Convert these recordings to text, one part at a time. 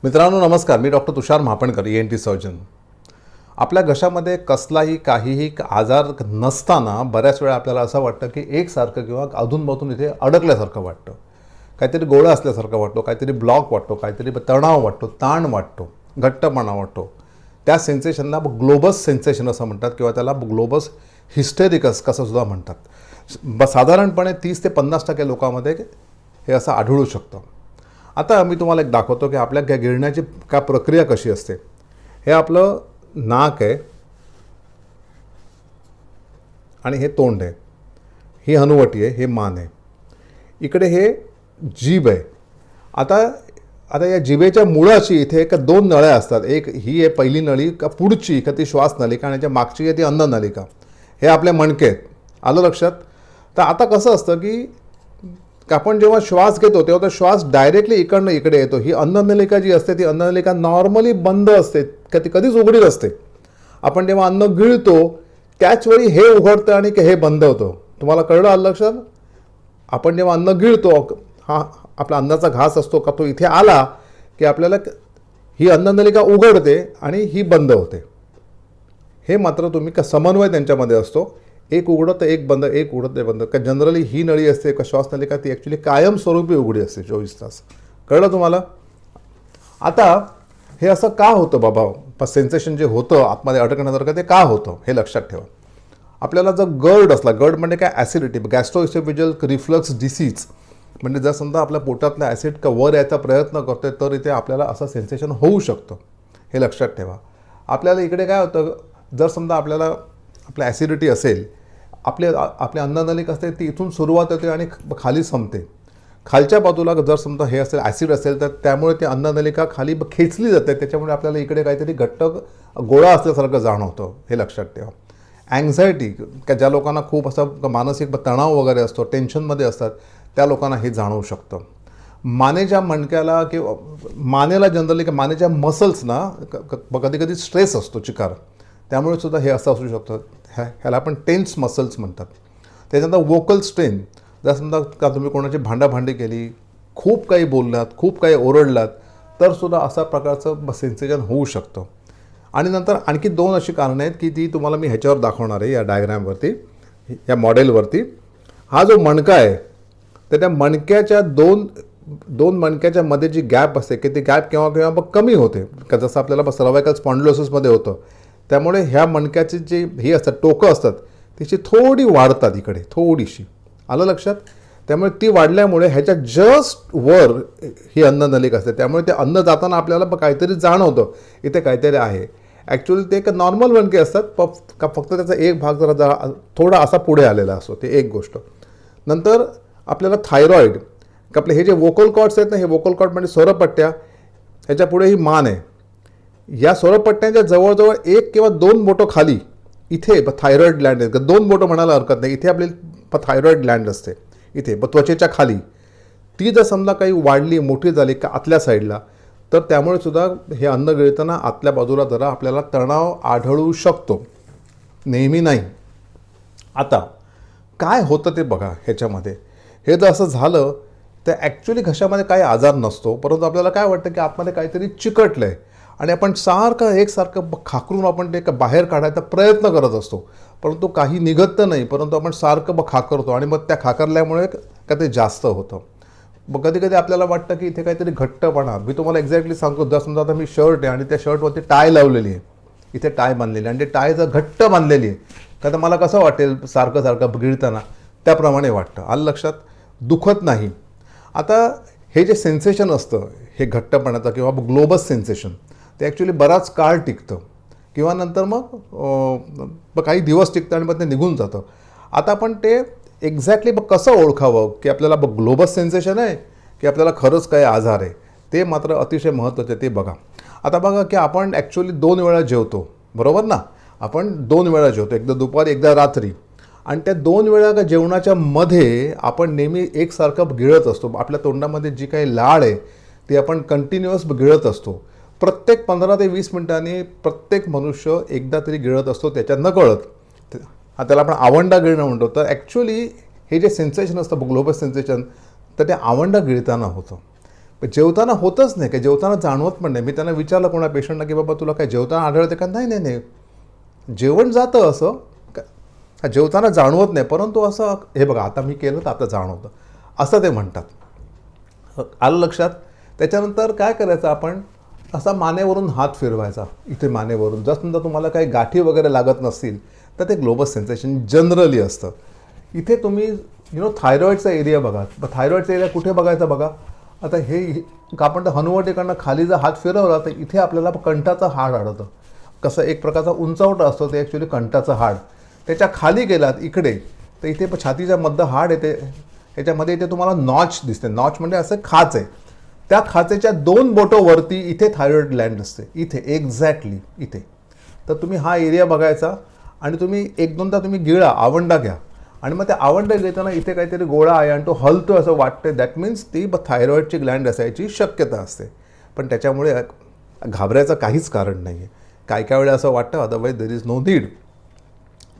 मित्रांनो नमस्कार, मी डॉक्टर तुषार Mahapankar, ENT surgeon. आपल्या घशामध्ये कसलाही काहीही आजार नसताना बऱ्याच वेळा आपल्याला असं वाटतं की एकसारखं किंवा अधूनमधून इथे अडकल्यासारखं वाटतं, काहीतरी गोळा असल्यासारखं वाटतो, काहीतरी ब्लॉक वाटतो, काहीतरी तणाव वाटतो, ताण वाटतो, घट्टपणा वाटतो. त्या सेन्सेशनला ग्लोबस सेन्सेशन असं म्हणतात किंवा त्याला ग्लोबस हिस्टेरिकस कसं सुद्धा म्हणतात. साधारणपणे 30 ते 50% लोकांमध्ये हे असं आढळू शकतं. आता मी तुम्हाला एक दाखवतो की आपल्या गिळण्याची काय प्रक्रिया कशी असते. हे आपलं नाक आहे आणि हे तोंड आहे, ही हनुवटी आहे, हे मान आहे, इकडे हे जीभ आहे. आता या जिभेच्या मुळाशी इथे एक 2 नळ्या असतात. एक ही आहे पहिली नळी का पुढची का ती श्वास नलिका आणि ज्या मागची आहे ती अन्न नलिका. हे आपले मणके आहेत. आलं लक्षात. तर आता कसं असतं की आपण जेव्हा श्वास घेतो तेव्हा तो श्वास डायरेक्टली इकडनं इकडे येतो. ही अन्ननलिका जी असते ती अन्ननलिका नॉर्मली बंद असते, कधीच उघडी असते. आपण जेव्हा अन्न गिळतो त्याचवेळी हे उघडतं आणि हे बंद होतं. तुम्हाला कळलं? आलं लक्षात. आपण जेव्हा अन्न गिळतो, हा आपला अन्नाचा घास असतो का, तो इथे आला की आपल्याला ही अन्ननलिका उघडते आणि ही बंद होते. हे मात्र तुम्ही का समन्वय त्यांच्यामध्ये असतो. एक उघडतं एक बंद, एक उघडतं बंद. का जनरली ही नळी असते का श्वास नलिका ती ॲक्च्युली कायमस्वरूपी उघडी असते 24 तास. कळलं तुम्हाला? आता हे असं का होतं बाबा, सेन्सेशन जे होतं आतमध्ये अडकण्यासारखं ते का होतं हे लक्षात ठेवा. आपल्याला जर गर्ड असला, गर्ड म्हणजे काय, ॲसिडिटी, गॅस्ट्रोइसोफेजियल रिफ्लक्स डिसीज, म्हणजे जर समजा आपल्या पोटातला ॲसिड का वर यायचा प्रयत्न करतोय तर इथे आपल्याला असं सेन्सेशन होऊ शकतं. हे लक्षात ठेवा. आपल्याला इकडे काय होतं, जर समजा आपल्याला आपल्या ॲसिडिटी असेल, आपल्या अन्ननलिका असते ती इथून सुरुवात होते आणि खाली संपते. खालच्या बाजूला जर समजा हे असेल, ॲसिड असेल, तर त्यामुळे ती अन्ननलिका खाली खेचली जाते. त्याच्यामुळे आपल्याला इकडे काहीतरी घट्ट गोळा असल्यासारखं जाणवतं. हे लक्षात ठेवा. अँझायटी, का ज्या लोकांना खूप असं मानसिक तणाव वगैरे असतो, टेन्शनमध्ये असतात, त्या लोकांना हे जाणवू शकतं. मानेच्या मणक्याला किंवा मानेला जनरली का मानेच्या मसल्सना कधी स्ट्रेस असतो, चिकार, त्यामुळे सुद्धा हे असं असू शकतं. ह्याला आपण टेन्स मसल्स म्हणतात. त्याच्यानंतर वोकल स्ट्रेन, जर समजा का तुम्ही कोणाची भांडाभांडी केली, खूप काही बोललात, खूप काही ओरडलात, तर सुद्धा असा प्रकारचं सेन्सेशन होऊ शकतं. आणि नंतर आणखी 2 अशी कारणं आहेत की ती तुम्हाला मी ह्याच्यावर दाखवणार आहे, या डायग्रॅमवरती, या मॉडेलवरती. हा जो मणका आहे तर त्या मणक्याच्या दोन मणक्याच्या मध्ये जी गॅप असते की ती गॅप केव्हा कमी होते, का जसं आपल्याला सर्वायकल स्पॉन्डिलोसिसमध्ये होतं. त्यामुळे ह्या मणक्याची जी ही असतात, टोकं असतात, तिची थोडी वाढतात इकडे, थोडीशी. आलं लक्षात. त्यामुळे ती वाढल्यामुळे ह्याच्या जस्ट वर ही अन्ननलिका असते. त्यामुळे ते अन्न जाताना आपल्याला काहीतरी जाणवतं, इथे काहीतरी आहे. ॲक्च्युअली ते एक नॉर्मल मणके असतात, का फक्त त्याचा एक भाग जरा थोडा असा पुढे आलेला असतो. ते एक गोष्ट. नंतर आपल्याला थायरॉईड, का आपले हे जे वोकल कॉर्ड्स आहेत ना, हे वोकल कॉर्ड म्हणजे स्वरपट्ट्या, ह्याच्या पुढे ही मान आहे. या स्वरपट्ट्यांच्या जवळजवळ 1 किंवा 2 बोटं खाली इथे थायरॉईड ग्लँड आहे. 2 बोटं म्हणायला हरकत नाही. इथे आपली थायरॉईड ग्लँड असते, इथे त्वचेच्या खाली. ती जर समजा काही वाढली, मोठी झाली का आतल्या साईडला, तर त्यामुळे सुद्धा हे अन्न गिळताना आतल्या बाजूला जरा आपल्याला तणाव आढळू शकतो, नेहमी नाही. आता काय होतं ते बघा ह्याच्यामध्ये. हे जर असं झालं तर ॲक्च्युली घशामध्ये काही आजार नसतो, परंतु आपल्याला काय वाटतं की आतमध्ये काहीतरी चिकटलं आहे आणि आपण एकसारखं खाकरून आपण ते बाहेर काढायचा प्रयत्न करत असतो, परंतु काही निघत तर नाही, परंतु आपण सारखं खाकरतो आणि मग त्या खाकरल्यामुळे का ते जास्त होतं. मग कधी आपल्याला वाटतं की इथे काहीतरी घट्टपणा. मी तुम्हाला एक्झॅक्टली सांगतो. जर समजा आता मी शर्ट आहे आणि त्या शर्टवरती टाय लावलेली आहे, इथे टाय बांधलेली आहे आणि ते टाय जर घट्ट बांधलेली आहे, का तर मला कसं वाटेल सारखं गिळताना, त्याप्रमाणे वाटतं. आलं लक्षात. दुखत नाही. आता हे जे सेन्सेशन असतं, हे घट्टपणाचं किंवा ग्लोबस सेन्सेशन, ते ॲक्च्युली बराच काळ टिकतं किंवा नंतर मग काही दिवस टिकतं आणि मग ते निघून जातं. आता आपण ते एक्झॅक्टली कसं ओळखावं की आपल्याला ग्लोबस सेन्सेशन आहे की आपल्याला खरंच काही आजार आहे, ते मात्र अतिशय महत्त्वाचं आहे. ते बघा. आता बघा की आपण ॲक्च्युली 2 वेळा जेवतो, बरोबर ना. आपण 2 वेळा जेवतो, एकदा दुपारी एकदा रात्री. आणि त्या 2 वेळा जेवणाच्या मध्ये आपण नेहमी एकसारखं गिळत असतो. आपल्या तोंडामध्ये जी काही लाळ आहे ती आपण कंटिन्युअस गिळत असतो. प्रत्येक 15 ते 20 मिनिटांनी प्रत्येक मनुष्य एकदा तरी गिळत असतो, त्याच्यात नकळत. त्याला आपण आवंडा गिळणं म्हणतो. तर ॲक्च्युली हे जे सेन्सेशन असतं ग्लोबस सेन्सेशन, तर ते आवंडा गिळताना होतं. जेवताना होतच नाही, काय जेवताना जाणवत पण नाही. मी त्यांना विचारलं कोणा पेशंटला की बाबा तुला काय जेवताना आढळते का? नाही नाही नाही, जेवण जातं असं जेवताना जाणवत नाही, परंतु असं हे बघा आता मी केलं तर आता जाणवतं असं ते म्हणतात. आलं लक्षात? त्याच्यानंतर काय करायचं आपण, असा मानेवरून हात फिरवायचा, इथे मानेवरून. जर समजा तुम्हाला काही गाठी वगैरे लागत नसतील तर ते ग्लोबस सेन्सेशन जनरली असतं. इथे तुम्ही थायरॉईडचा एरिया बघा. थायरॉईडचा एरिया कुठे बघायचा बघा. आता हे आपण तर हनुवटीकडनं खाली जर हात फिरवला तर इथे आपल्याला कंठाचं हाड आढळतं. कसं एक प्रकारचा उंचवटा असतो, ते ॲक्च्युली कंठाचं हाड. त्याच्या खाली गेलात इकडे तर इथे छातीच्या मध्य हाड येते, ह्याच्यामध्ये इथे तुम्हाला नॉच दिसते. नॉच म्हणजे असं खाच आहे, त्या खाचेच्या 2 बोटं वरती इथे थायरॉईड ग्लँड असते, इथे एक्झॅक्टली इथे. तर तुम्ही हा एरिया बघायचा आणि तुम्ही 1-2दा तुम्ही गिळा, आवंडा घ्या आणि मग त्या आवंडा घेताना इथे काहीतरी गोळा आहे आणि तो हलतो असं वाटतं, दॅट मीन्स ती थायरॉईडची ग्लँड असायची शक्यता असते. पण त्याच्यामुळे घाबरायचं काहीच कारण नाही आहे. काय काय वेळा असं वाटतं, otherwise there is no need.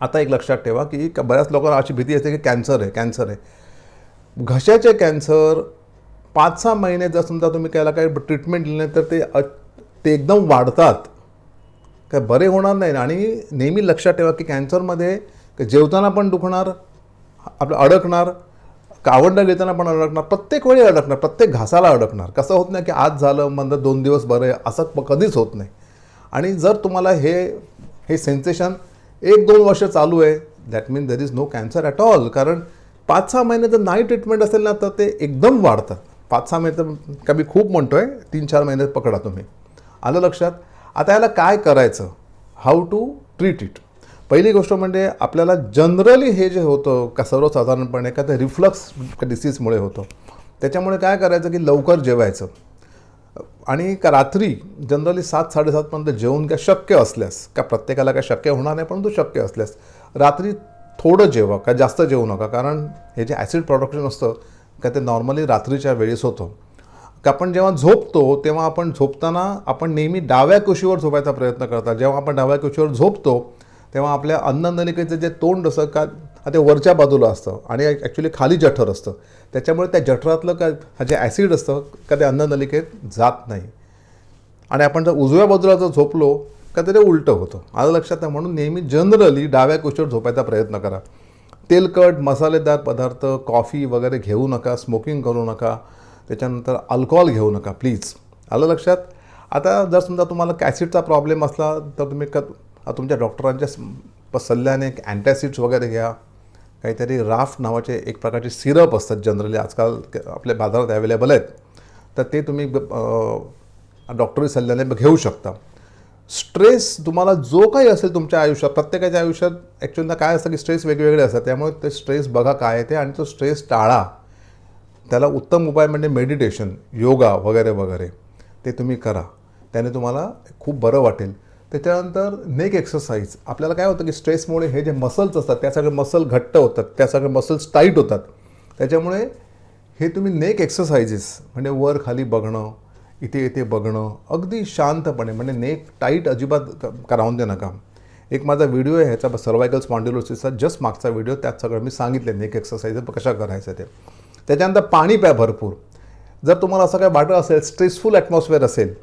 आता एक लक्षात ठेवा की बऱ्याच लोकांना अशी भीती असते की कॅन्सर आहे. घशाचे कॅन्सर 5-6 महिने जर समजा तुम्ही त्याला काही ट्रीटमेंट दिली नाही तर ते एकदम वाढतात, काय बरे होणार नाही. आणि नेहमी लक्षात ठेवा की कॅन्सरमध्ये जेवताना पण दुखणार, आपलं अडकणार, आवंडा घेताना पण अडकणार, प्रत्येक वेळी अडकणार, प्रत्येक घासाला अडकणार. कसं होत नाही की आज झालं म्हणजे 2 दिवस बरं आहे, असं कधीच होत नाही. आणि जर तुम्हाला हे सेन्सेशन 1-2 वर्ष चालू आहे, that mean there is no cancer at all. कारण 5-6 महिने जर नाही ट्रीटमेंट असेल ना तर ते एकदम वाढतात. 5-6 महिने तर कमी खूप म्हणतो आहे, 3-4 महिने पकडा तुम्ही. आलं लक्षात? आता याला काय करायचं, हाऊ टू ट्रीट इट. पहिली गोष्ट म्हणजे आपल्याला जनरली हे जे होतं का सर्वसाधारणपणे का ते रिफ्लक्स डिसीजमुळे होतं. त्याच्यामुळे काय करायचं की लवकर जेवायचं आणि का रात्री जनरली 7-7:30पर्यंत जेवून घ्या शक्य असल्यास. का प्रत्येकाला काय शक्य होणार नाही, परंतु शक्य असल्यास रात्री थोडं जेवा, का जास्त जेवू नका. कारण हे जे ॲसिड प्रोडक्शन असतं का ते नॉर्मली रात्रीच्या वेळेस होतं. का आपण जेव्हा झोपतो तेव्हा आपण झोपताना आपण नेहमी डाव्या कुशीवर झोपायचा प्रयत्न करता. जेव्हा आपण डाव्या कुशीवर झोपतो तेव्हा आपल्या अन्ननलिकेचं जे तोंड असं का ते वरच्या बाजूला असतं आणि ॲक्च्युली खाली जठर असतं. त्याच्यामुळे त्या जठरातलं का जे ॲसिड असतं का ते अन्ननलिकेत जात नाही. आणि आपण जर उजव्या बाजूला जर झोपलो का ते उलटं होतं. आलं लक्षात आहे? म्हणून नेहमी जनरली डाव्या कुशीवर झोपायचा प्रयत्न करा. तेलकट मसालेदार पदार्थ, कॉफी वगैरे घेऊ नका, स्मोकिंग करू नका, त्याच्यानंतर अल्कोहोल घेऊ नका प्लीज. आलं लक्षात? आता जर समजा तुम्हाला ॲसिडचा प्रॉब्लेम असला तर तुम्ही तुमच्या डॉक्टरांच्या सल्ल्याने अँटॅसिड्स वगैरे घ्या. काहीतरी राफ्ट नावाचे एक प्रकारचे सिरप असतात जनरली आजकाल आपल्या बाजारात अवेलेबल आहेत, तर ते तुम्ही डॉक्टरी सल्ल्याने घेऊ शकता. स्ट्रेस तुम्हाला जो काही असेल तुमच्या आयुष्यात, प्रत्येकाच्या आयुष्यात ॲक्च्युअली काय असतं की स्ट्रेस वेगवेगळे असतात. त्यामुळे ते स्ट्रेस बघा काय आहे ते आणि तो स्ट्रेस टाळा. त्याला उत्तम उपाय म्हणजे मेडिटेशन, योगा वगैरे वगैरे ते तुम्ही करा. त्याने तुम्हाला खूप बरं वाटेल. त्याच्यानंतर नेक एक्सरसाइज. आपल्याला काय होतं की स्ट्रेसमुळे हे जे मसल्स असतात त्या सगळे मसल घट्ट होतात, त्या सगळे मसल्स टाईट होतात. त्याच्यामुळे हे तुम्ही नेक एक्सरसाइजेस म्हणजे वर खाली बघणं, इथे इथे बघणं, अगदी शांतपणे, म्हणजे नेक टाईट अजिबात राहून दे नका. एक माझा व्हिडिओ आहे ह्याचा सर्वायकल स्पॉन्डिलोसिसचा, जस्ट मागचा व्हिडिओ, त्यात सगळं मी सांगितलं नेक एक्सरसाइज कशा करायचं ते. त्याच्यानंतर पाणी प्या भरपूर. जर तुम्हाला असं काय वाटत असेल, स्ट्रेसफुल ॲटमॉस्फिअर असेल,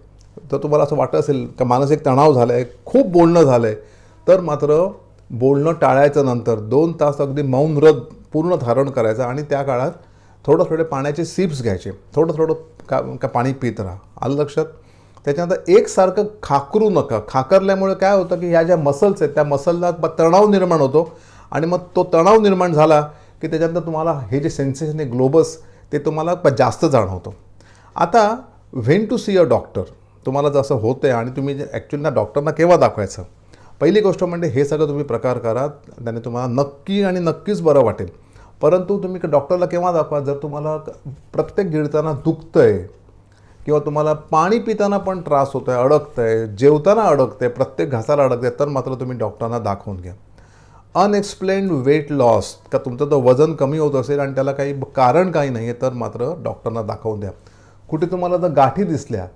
तर तुम्हाला असं वाटत असेल का मानसिक तणाव झाला आहे, खूप बोलणं झालं आहे, तर मात्र बोलणं टाळायचं. नंतर 2 तास अगदी मौन व्रत पूर्ण धारण करायचं आणि त्या काळात थोडे पाण्याचे सिप्स घ्यायचे, थोडं का पाणी पित राहा. आलं लक्षात? त्याच्यानंतर एकसारखं खाकरू नका. खाकरल्यामुळे काय होतं की ह्या ज्या मसल्स आहेत त्या मसलला तणाव निर्माण होतो आणि मग तो तणाव निर्माण झाला की त्याच्यानंतर तुम्हाला हे जे सेन्सेशन आहे ग्लोबस ते तुम्हाला जास्त जाणवतं. आता when to see a doctor. तुम्हाला जर असं होतं आहे आणि तुम्ही ॲक्च्युअली डॉक्टरना केव्हा दाखवायचं. पहिली गोष्ट म्हणजे हे सगळं तुम्ही प्रकार करा, त्याने तुम्हाला नक्कीच बरं वाटेल. परंतु तुम्ही डॉक्टरला केव्हा दाखवा, जर तुम्हाला प्रत्येक गिळताना दुखतं आहे किंवा तुम्हाला पाणी पिताना पण त्रास होतो आहे, अडकतं आहे, जेवताना अडकतं आहे, प्रत्येक घासाला अडकतं आहे, तर मात्र तुम्ही डॉक्टरांना दाखवून घ्या. अनएक्सप्लेन्ड वेट लॉस, का तुमचं तो वजन कमी होत असेल आणि त्याला काही कारण काही नाही आहे, तर मात्र डॉक्टरांना दाखवून द्या. कुठे तुम्हाला जर गाठी दिसल्या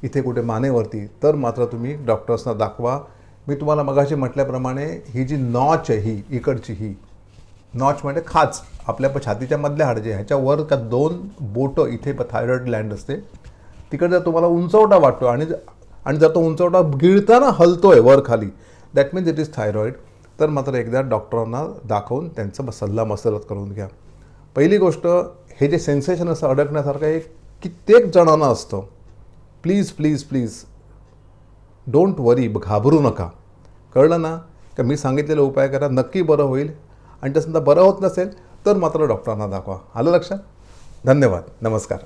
इथे कुठे मानेवरती, तर मात्र तुम्ही डॉक्टर्सना दाखवा. मी तुम्हाला मगाशी म्हटल्याप्रमाणे ही जी नॉच आहे, ही इकडची ही नॉच म्हणजे खाच, आपल्या छातीच्या मधल्या हाडजे ह्याच्यावर का 2 बोटं इथे थायरॉईड ग्लँड असते, तिकडे जर तुम्हाला उंचवटा वाटतो आणि जर तो उंचवटा गिळताना हलतोय वर खाली, that means it is thyroid, तर मात्र एकदा डॉक्टरांना दाखवून त्यांचा सल्ला मसलत करून घ्या. पहिली गोष्ट, हे जे सेन्सेशन असं अडकण्यासारखं हे कित्येक जणांना असतं. प्लीज प्लीज प्लीज डोंट वरी, घाबरू नका. कळलं ना? का मी सांगितलेले उपाय करा, नक्की बरं होईल. आणि तसं बरं होत नसेल तर मात्र डॉक्टरांना दाखवा. आलं लक्षात? धन्यवाद. नमस्कार.